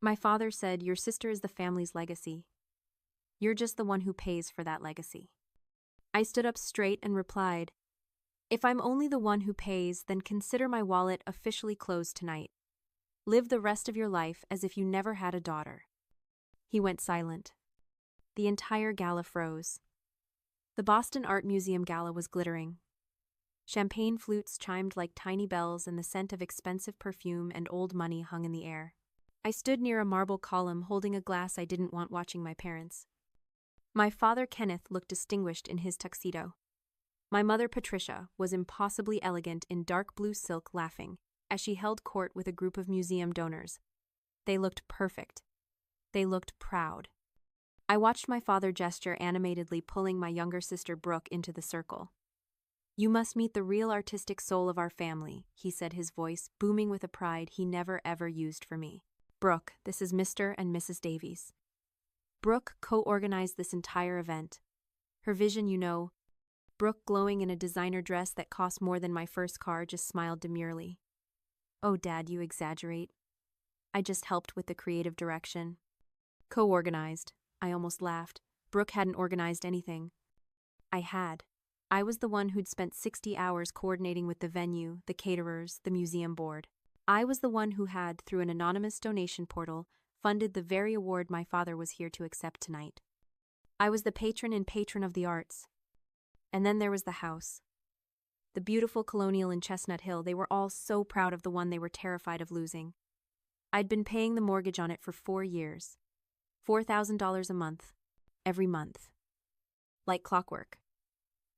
My father said, "Your sister is the family's legacy. You're just the one who pays for that legacy." I stood up straight and replied, "If I'm only the one who pays, then consider my wallet officially closed tonight. Live the rest of your life as if you never had a daughter." He went silent. The entire gala froze. The Boston Art Museum gala was glittering. Champagne flutes chimed like tiny bells, and the scent of expensive perfume and old money hung in the air. I stood near a marble column holding a glass I didn't want watching my parents. My father Kenneth looked distinguished in his tuxedo. My mother Patricia was impossibly elegant in dark blue silk, laughing as she held court with a group of museum donors. They looked perfect. They looked proud. I watched my father gesture animatedly, pulling my younger sister Brooke into the circle. "You must meet the real artistic soul of our family," he said, his voice booming with a pride he never ever used for me. "Brooke, this is Mr. and Mrs. Davies." Brooke co-organized this entire event. Her vision, Brooke, glowing in a designer dress that cost more than my first car, just smiled demurely. "Oh, Dad, you exaggerate. I just helped with the creative direction." Co-organized. I almost laughed. Brooke hadn't organized anything. I had. I was the one who'd spent 60 hours coordinating with the venue, the caterers, the museum board. I was the one who had, through an anonymous donation portal, funded the very award my father was here to accept tonight. I was the patron and patron of the arts. And then there was the house. The beautiful colonial in Chestnut Hill. They were all so proud of the one they were terrified of losing. I'd been paying the mortgage on it for 4 years. $4,000 a month. Every month. Like clockwork.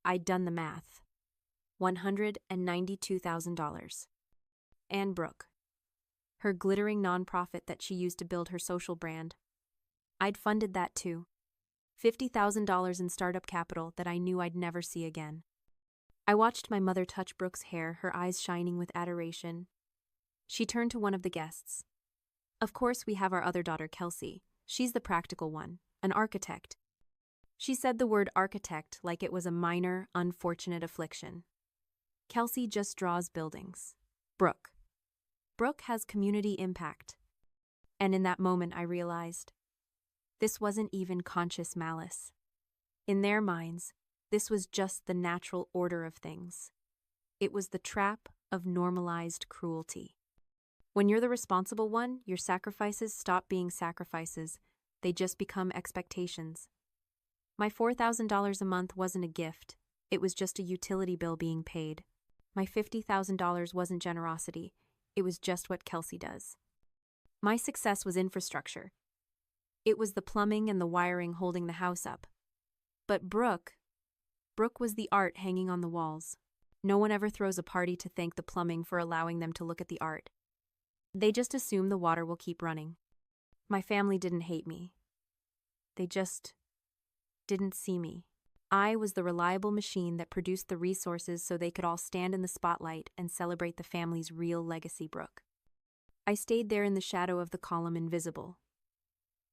I'd done the math. $192,000. Anne Brooke. Her glittering nonprofit that she used to build her social brand. I'd funded that too. $50,000 in startup capital that I knew I'd never see again. I watched my mother touch Brooke's hair, her eyes shining with adoration. She turned to one of the guests. "Of course, we have our other daughter, Kelsey. She's the practical one, an architect." She said the word architect like it was a minor, unfortunate affliction. "Kelsey just draws buildings. Brooke has community impact." And in that moment I realized, this wasn't even conscious malice. In their minds, this was just the natural order of things. It was the trap of normalized cruelty. When you're the responsible one, your sacrifices stop being sacrifices. They just become expectations. My $4,000 a month wasn't a gift. It was just a utility bill being paid. My $50,000 wasn't generosity. It was just what Kelsey does. My success was infrastructure. It was the plumbing and the wiring holding the house up. But Brooke was the art hanging on the walls. No one ever throws a party to thank the plumbing for allowing them to look at the art. They just assume the water will keep running. My family didn't hate me. They just didn't see me. I was the reliable machine that produced the resources so they could all stand in the spotlight and celebrate the family's real legacy. Brooke. I stayed there in the shadow of the column, invisible.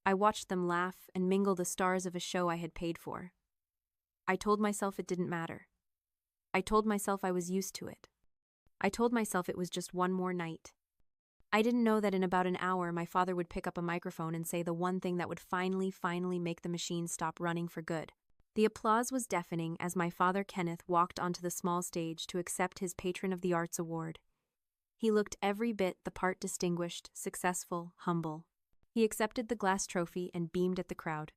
I watched them laugh and mingle the stars of a show I had paid for. I told myself it didn't matter. I told myself I was used to it. I told myself it was just one more night. I didn't know that in about an hour my father would pick up a microphone and say the one thing that would finally make the machine stop running for good. The applause was deafening as my father Kenneth walked onto the small stage to accept his Patron of the Arts award. He looked every bit the part: distinguished, successful, humble. He accepted the glass trophy and beamed at the crowd.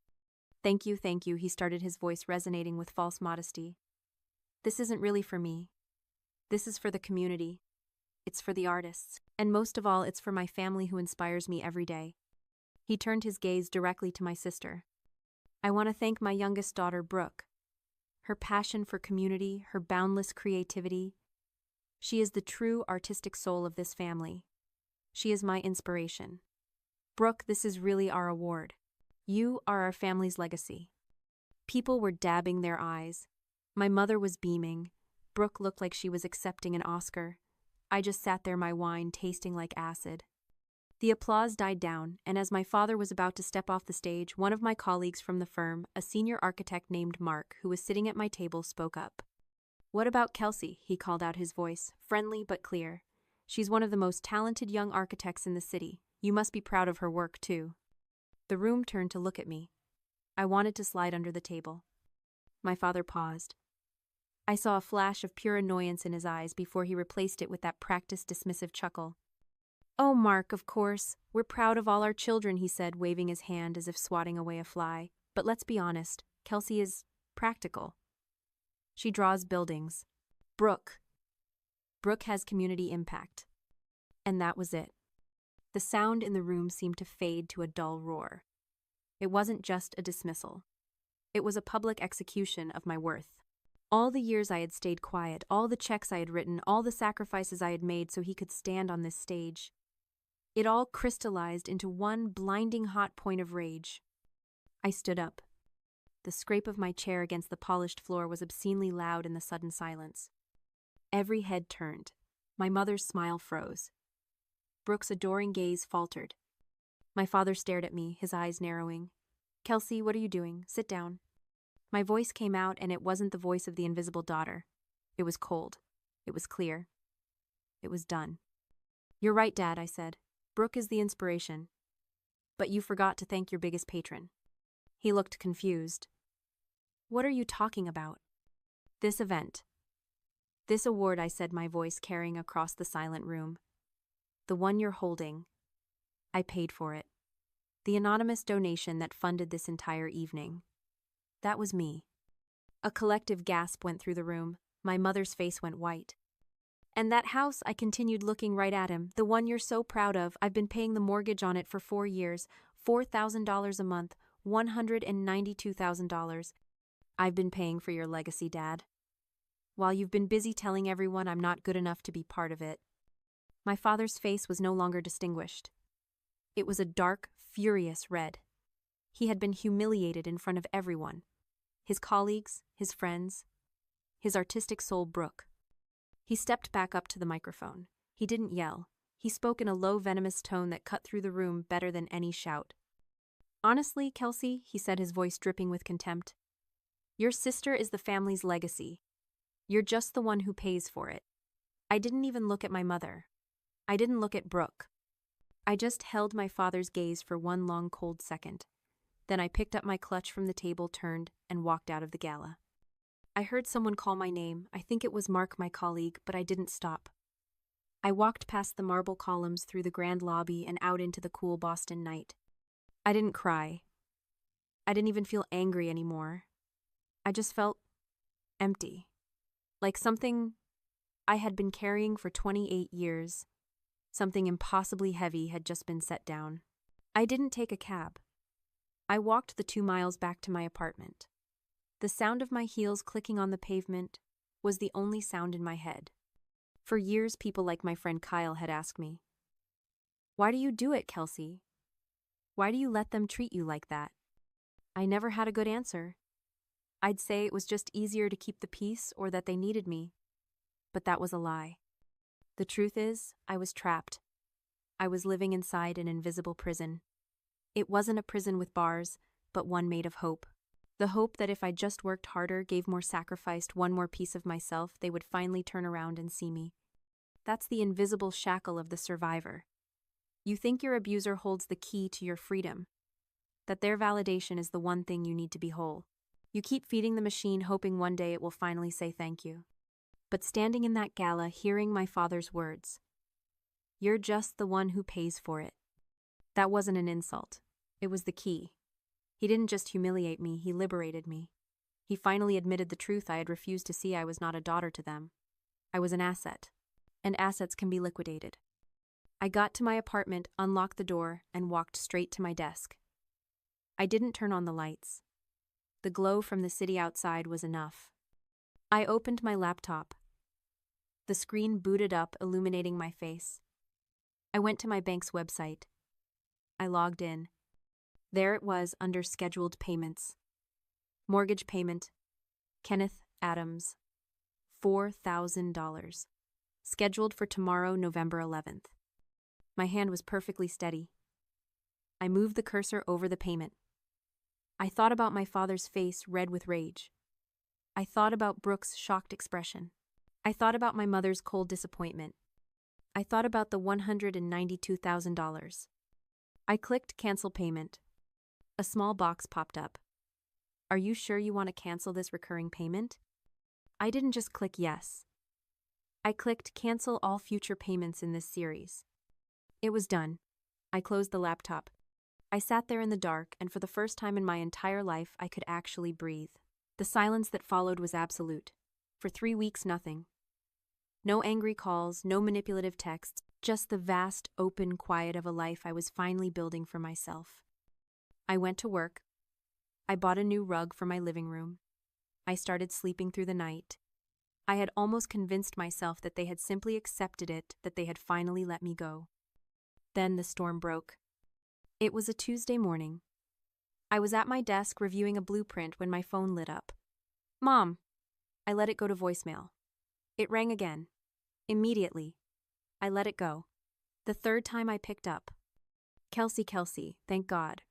Thank you, he started, his voice resonating with false modesty. "This isn't really for me. This is for the community. It's for the artists. And most of all, it's for my family who inspires me every day." He turned his gaze directly to my sister. "I want to thank my youngest daughter, Brooke. Her passion for community, her boundless creativity. She is the true artistic soul of this family. She is my inspiration. Brooke, this is really our award. You are our family's legacy." People were dabbing their eyes. My mother was beaming. Brooke looked like she was accepting an Oscar. I just sat there, my wine tasting like acid. The applause died down, and as my father was about to step off the stage, one of my colleagues from the firm, a senior architect named Mark, who was sitting at my table, spoke up. "What about Kelsey?" he called out, his voice friendly but clear. "She's one of the most talented young architects in the city. You must be proud of her work, too. The room turned to look at me. I wanted to slide under the table. My father paused. I saw a flash of pure annoyance in his eyes before he replaced it with that practiced dismissive chuckle. "Oh, Mark, of course. We're proud of all our children," he said, waving his hand as if swatting away a fly. "But let's be honest, Kelsey is practical. She draws buildings. Brooke has community impact." And that was it. The sound in the room seemed to fade to a dull roar. It wasn't just a dismissal. It was a public execution of my worth. All the years I had stayed quiet, all the checks I had written, all the sacrifices I had made so he could stand on this stage. It all crystallized into one blinding hot point of rage. I stood up. The scrape of my chair against the polished floor was obscenely loud in the sudden silence. Every head turned. My mother's smile froze. Brooke's adoring gaze faltered. My father stared at me, his eyes narrowing. "Kelsey, what are you doing? Sit down." My voice came out, and it wasn't the voice of the invisible daughter. It was cold. It was clear. It was done. "You're right, Dad," I said. "Brooke is the inspiration. But you forgot to thank your biggest patron." He looked confused. "What are you talking about?" "This event. This award," I said, my voice carrying across the silent room. "The one you're holding. I paid for it. The anonymous donation that funded this entire evening. That was me." A collective gasp went through the room. My mother's face went white. "And that house," I continued, looking right at him, "the one you're so proud of, I've been paying the mortgage on it for 4 years, $4,000 a month, $192,000. I've been paying for your legacy, Dad. While you've been busy telling everyone I'm not good enough to be part of it." My father's face was no longer distinguished. It was a dark, furious red. He had been humiliated in front of everyone. His colleagues, his friends, his artistic soul, Brooke. He stepped back up to the microphone. He didn't yell. He spoke in a low, venomous tone that cut through the room better than any shout. "Honestly, Kelsey," he said, his voice dripping with contempt, "your sister is the family's legacy. You're just the one who pays for it." I didn't even look at my mother. I didn't look at Brooke. I just held my father's gaze for one long, cold second. Then I picked up my clutch from the table, turned, and walked out of the gala. I heard someone call my name. I think it was Mark, my colleague, but I didn't stop. I walked past the marble columns, through the grand lobby, and out into the cool Boston night. I didn't cry. I didn't even feel angry anymore. I just felt empty. Like something I had been carrying for 28 years. Something impossibly heavy had just been set down. I didn't take a cab. I walked the 2 miles back to my apartment. The sound of my heels clicking on the pavement was the only sound in my head. For years, people like my friend Kyle had asked me, "Why do you do it, Kelsey? Why do you let them treat you like that?" I never had a good answer. I'd say it was just easier to keep the peace, or that they needed me. But that was a lie. The truth is, I was trapped. I was living inside an invisible prison. It wasn't a prison with bars, but one made of hope. The hope that if I just worked harder, gave more, sacrificed one more piece of myself, they would finally turn around and see me. That's the invisible shackle of the survivor. You think your abuser holds the key to your freedom, that their validation is the one thing you need to be whole. You keep feeding the machine, hoping one day it will finally say thank you. But standing in that gala, hearing my father's words, "You're just the one who pays for it," that wasn't an insult. It was the key. He didn't just humiliate me, he liberated me. He finally admitted the truth I had refused to see. I was not a daughter to them. I was an asset, and assets can be liquidated. I got to my apartment, unlocked the door, and walked straight to my desk. I didn't turn on the lights. The glow from the city outside was enough. I opened my laptop. The screen booted up, illuminating my face. I went to my bank's website. I logged in. There it was, under scheduled payments. Mortgage payment, Kenneth Adams, $4,000. Scheduled for tomorrow, November 11th. My hand was perfectly steady. I moved the cursor over the payment. I thought about my father's face, red with rage. I thought about Brooke's shocked expression. I thought about my mother's cold disappointment. I thought about the $192,000. I clicked cancel payment. A small box popped up. Are you sure you want to cancel this recurring payment? I didn't just click yes. I clicked cancel all future payments in this series. It was done. I closed the laptop. I sat there in the dark, and for the first time in my entire life, I could actually breathe. The silence that followed was absolute. For 3 weeks, nothing. No angry calls, no manipulative texts, just the vast, open quiet of a life I was finally building for myself. I went to work. I bought a new rug for my living room. I started sleeping through the night. I had almost convinced myself that they had simply accepted it, that they had finally let me go. Then the storm broke. It was a Tuesday morning. I was at my desk reviewing a blueprint when my phone lit up. Mom! I let it go to voicemail. It rang again. Immediately. I let it go. The third time I picked up. Kelsey, thank God.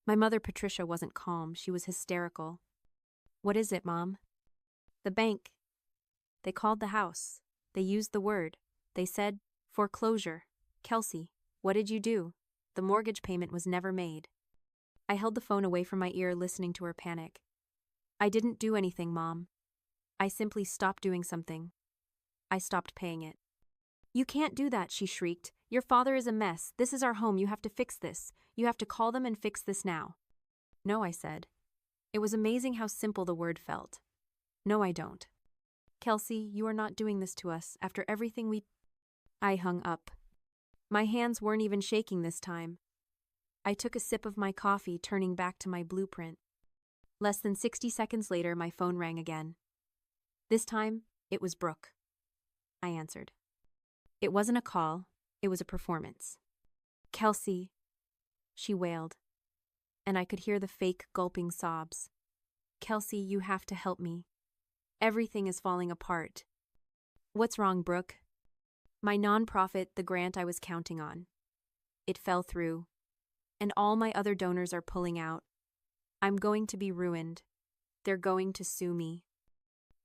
My mother, Patricia, wasn't calm. She was hysterical. What is it, Mom? The bank. They called the house. They used the word. They said, foreclosure. Kelsey, what did you do? The mortgage payment was never made. I held the phone away from my ear, listening to her panic. I didn't do anything, Mom. I simply stopped doing something. I stopped paying it. You can't do that, she shrieked. Your father is a mess. This is our home. You have to fix this. You have to call them and fix this now. No, I said. It was amazing how simple the word felt. No, I don't. Kelsey, you are not doing this to us after everything we... I hung up. My hands weren't even shaking this time. I took a sip of my coffee, turning back to my blueprint. Less than 60 seconds later, my phone rang again. This time, it was Brooke. I answered. It wasn't a call, it was a performance. Kelsey, she wailed, and I could hear the fake gulping sobs. Kelsey, you have to help me. Everything is falling apart. What's wrong, Brooke? My nonprofit, the grant I was counting on. It fell through, and all my other donors are pulling out. I'm going to be ruined. They're going to sue me.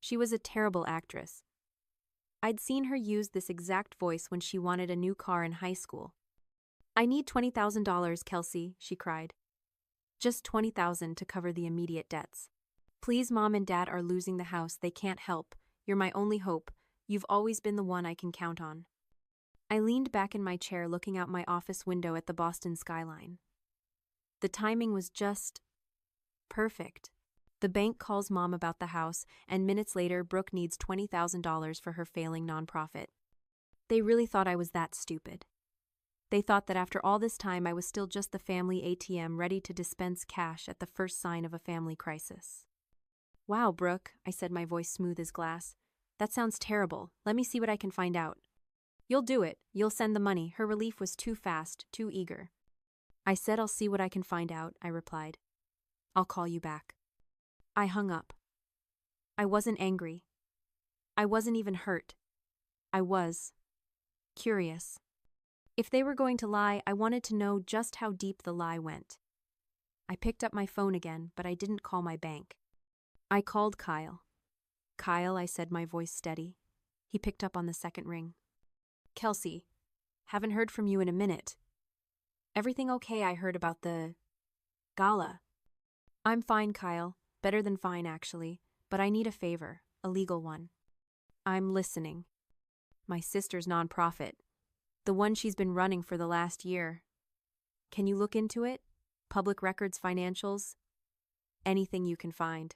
She was a terrible actress. I'd seen her use this exact voice when she wanted a new car in high school. I need $20,000, Kelsey, she cried. Just $20,000 to cover the immediate debts. Please, Mom and Dad are losing the house. They can't help. You're my only hope. You've always been the one I can count on. I leaned back in my chair, looking out my office window at the Boston skyline. The timing was just perfect. The bank calls Mom about the house, and minutes later, Brooke needs $20,000 for her failing nonprofit. They really thought I was that stupid. They thought that after all this time, I was still just the family ATM ready to dispense cash at the first sign of a family crisis. Wow, Brooke, I said, my voice smooth as glass. That sounds terrible. Let me see what I can find out. You'll do it. You'll send the money. Her relief was too fast, too eager. I said I'll see what I can find out, I replied. I'll call you back. I hung up. I wasn't angry. I wasn't even hurt. I was curious. If they were going to lie, I wanted to know just how deep the lie went. I picked up my phone again, but I didn't call my bank. I called Kyle. Kyle, I said, my voice steady. He picked up on the second ring. Kelsey, haven't heard from you in a minute. Everything okay? I heard about the gala. I'm fine, Kyle. Better than fine, actually. But I need a favor, a legal one. I'm listening. My sister's nonprofit. The one she's been running for the last year. Can you look into it? Public records, financials? Anything you can find.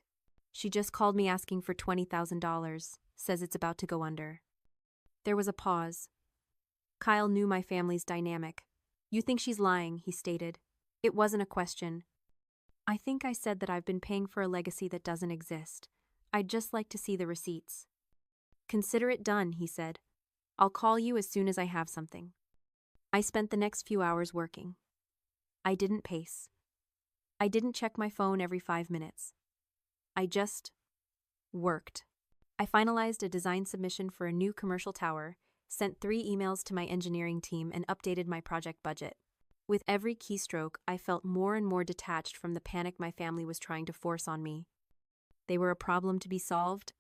She just called me asking for $20,000, says it's about to go under. There was a pause. Kyle knew my family's dynamic. You think she's lying, he stated. It wasn't a question. I think I said that I've been paying for a legacy that doesn't exist. I'd just like to see the receipts. Consider it done, he said. I'll call you as soon as I have something. I spent the next few hours working. I didn't pace. I didn't check my phone every 5 minutes. I just worked. I finalized a design submission for a new commercial tower, sent 3 emails to my engineering team, and updated my project budget. With every keystroke, I felt more and more detached from the panic my family was trying to force on me. They were a problem to be solved,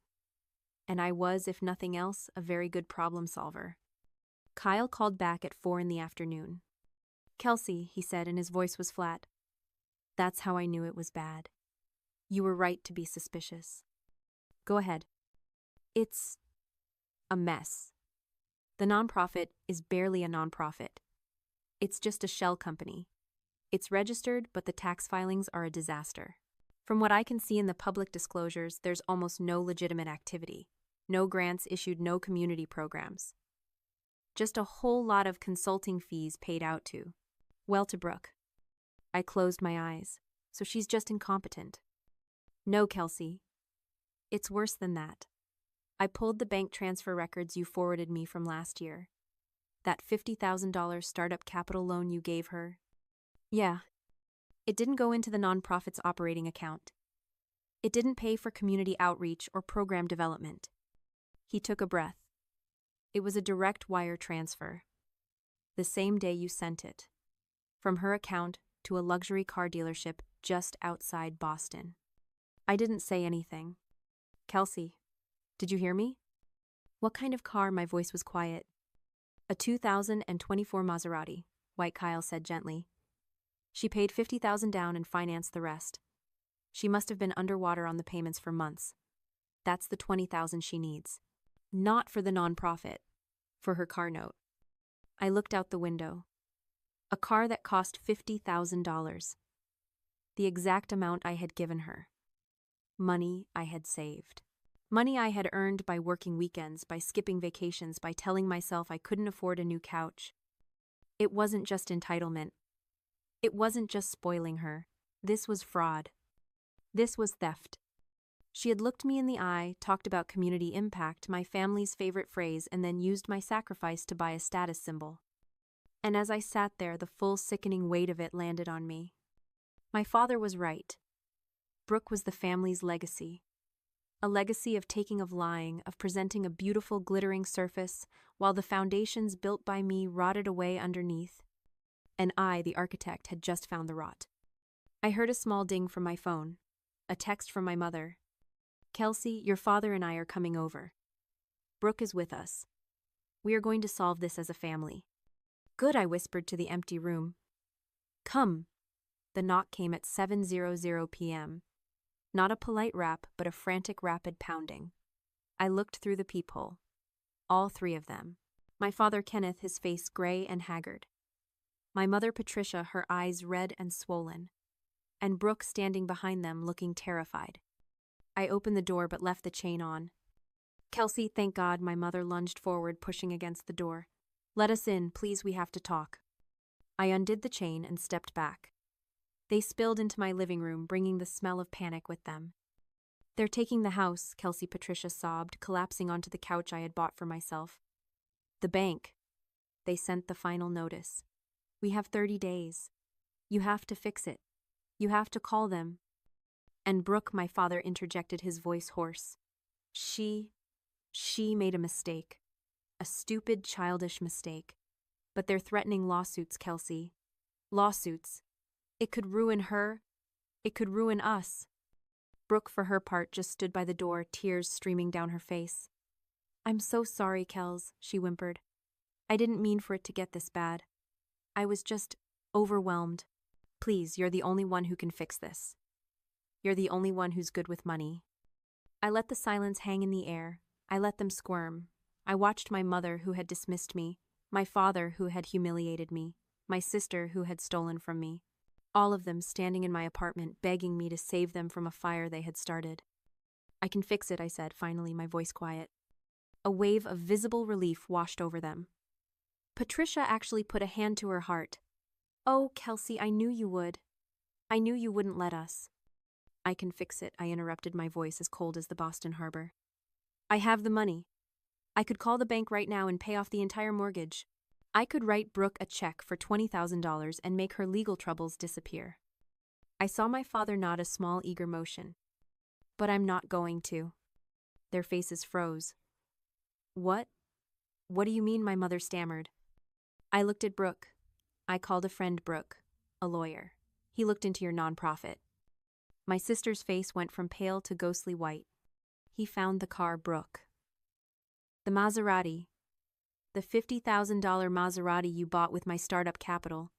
and I was, if nothing else, a very good problem solver. Kyle called back at 4 in the afternoon. Kelsey, he said, and his voice was flat. That's how I knew it was bad. You were right to be suspicious. Go ahead. It's a mess. The nonprofit is barely a nonprofit. It's just a shell company. It's registered, but the tax filings are a disaster. From what I can see in the public disclosures, there's almost no legitimate activity. No grants issued, no community programs. Just a whole lot of consulting fees paid out to. Well, to Brooke. I closed my eyes. So she's just incompetent. No, Kelsey. It's worse than that. I pulled the bank transfer records you forwarded me from last year. That $50,000 startup capital loan you gave her. Yeah. It didn't go into the nonprofit's operating account. It didn't pay for community outreach or program development. He took a breath. It was a direct wire transfer. The same day you sent it. From her account to a luxury car dealership just outside Boston. I didn't say anything. Kelsey, did you hear me? What kind of car? My voice was quiet. A 2024 Maserati, White Kyle said gently. She paid $50,000 down and financed the rest. She must have been underwater on the payments for months. That's the $20,000 she needs. Not for the nonprofit, for her car note. I looked out the window. A car that cost $50,000. The exact amount I had given her. Money I had saved. Money I had earned by working weekends, by skipping vacations, by telling myself I couldn't afford a new couch. It wasn't just entitlement. It wasn't just spoiling her. This was fraud. This was theft. She had looked me in the eye, talked about community impact, my family's favorite phrase, and then used my sacrifice to buy a status symbol. And as I sat there, the full sickening weight of it landed on me. My father was right. Brooke was the family's legacy. A legacy of taking, of lying, of presenting a beautiful, glittering surface, while the foundations built by me rotted away underneath. And I, the architect, had just found the rot. I heard a small ding from my phone. A text from my mother. Kelsey, your father and I are coming over. Brooke is with us. We are going to solve this as a family. Good, I whispered to the empty room. Come. The knock came at 7:00 p.m. Not a polite rap, but a frantic, rapid pounding. I looked through the peephole. All three of them. My father Kenneth, his face gray and haggard. My mother Patricia, her eyes red and swollen. And Brooke standing behind them, looking terrified. I opened the door but left the chain on. Kelsey, thank God, my mother lunged forward, pushing against the door. Let us in, please, we have to talk. I undid the chain and stepped back. They spilled into my living room, bringing the smell of panic with them. They're taking the house, Kelsey Patricia sobbed, collapsing onto the couch I had bought for myself. The bank. They sent the final notice. We have 30 days. You have to fix it. You have to call them. And Brooke, my father interjected, his voice hoarse. She made a mistake. A stupid, childish mistake. But they're threatening lawsuits, Kelsey. Lawsuits. It could ruin her. It could ruin us. Brooke, for her part, just stood by the door, tears streaming down her face. I'm so sorry, Kels, she whimpered. I didn't mean for it to get this bad. I was just overwhelmed. Please, you're the only one who can fix this. You're the only one who's good with money. I let the silence hang in the air. I let them squirm. I watched my mother, who had dismissed me, my father, who had humiliated me, my sister, who had stolen from me. All of them standing in my apartment, begging me to save them from a fire they had started. I can fix it, I said, finally, my voice quiet. A wave of visible relief washed over them. Patricia actually put a hand to her heart. Oh, Kelsey, I knew you would. I knew you wouldn't let us. I can fix it, I interrupted, my voice as cold as the Boston Harbor. I have the money. I could call the bank right now and pay off the entire mortgage. I could write Brooke a check for $20,000 and make her legal troubles disappear. I saw my father nod a small, eager motion. But I'm not going to. Their faces froze. What? What do you mean, my mother stammered. I looked at Brooke. I called a friend Brooke, a lawyer. He looked into your nonprofit. My sister's face went from pale to ghostly white. He found the car, Brooke. The Maserati. The $50,000 Maserati you bought with my startup capital.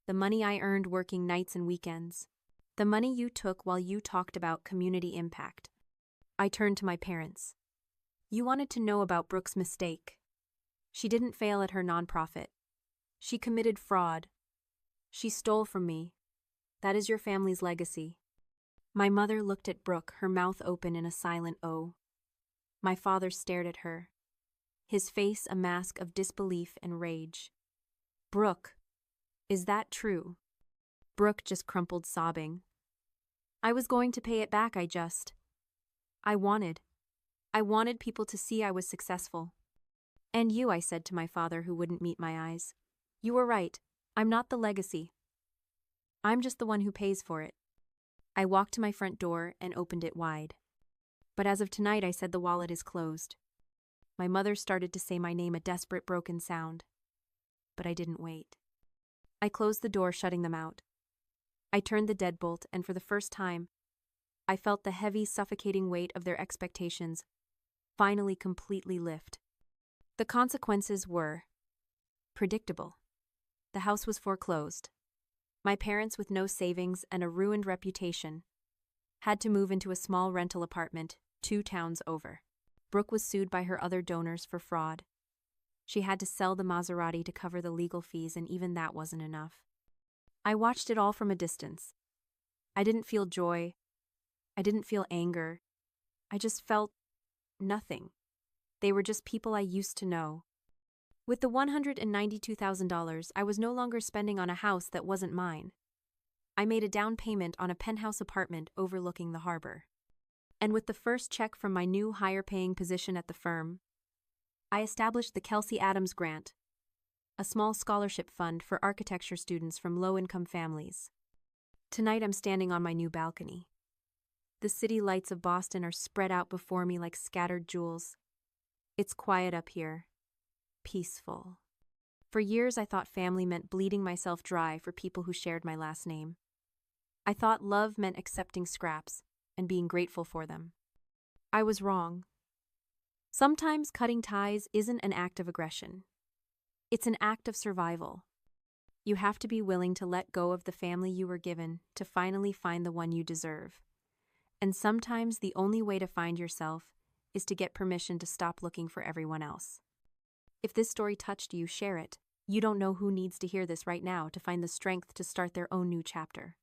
The money I earned working nights and weekends. The money you took while you talked about community impact. I turned to my parents. You wanted to know about Brooke's mistake. She didn't fail at her nonprofit. She committed fraud. She stole from me. That is your family's legacy. My mother looked at Brooke, her mouth open in a silent O. My father stared at her, his face a mask of disbelief and rage. Brooke, is that true? Brooke just crumpled, sobbing. I was going to pay it back, I wanted people to see I was successful. And you, I said to my father, who wouldn't meet my eyes. You were right. I'm not the legacy. I'm just the one who pays for it. I walked to my front door and opened it wide. But as of tonight, I said, the wallet is closed. My mother started to say my name, a desperate, broken sound. But I didn't wait. I closed the door, shutting them out. I turned the deadbolt, and for the first time, I felt the heavy, suffocating weight of their expectations finally completely lift. The consequences were predictable. The house was foreclosed. My parents, with no savings and a ruined reputation, had to move into a small rental apartment 2 towns over. Brooke was sued by her other donors for fraud. She had to sell the Maserati to cover the legal fees, and even that wasn't enough. I watched it all from a distance. I didn't feel joy. I didn't feel anger. I just felt nothing. They were just people I used to know. With the $192,000, I was no longer spending on a house that wasn't mine. I made a down payment on a penthouse apartment overlooking the harbor. And with the first check from my new higher-paying position at the firm, I established the Kelsey Adams Grant, a small scholarship fund for architecture students from low-income families. Tonight I'm standing on my new balcony. The city lights of Boston are spread out before me like scattered jewels. It's quiet up here. Peaceful. For years I thought family meant bleeding myself dry for people who shared my last name. I thought love meant accepting scraps and being grateful for them. I was wrong. Sometimes cutting ties isn't an act of aggression. It's an act of survival. You have to be willing to let go of the family you were given to finally find the one you deserve. And sometimes the only way to find yourself is to get permission to stop looking for everyone else. If this story touched you, share it. You don't know who needs to hear this right now to find the strength to start their own new chapter.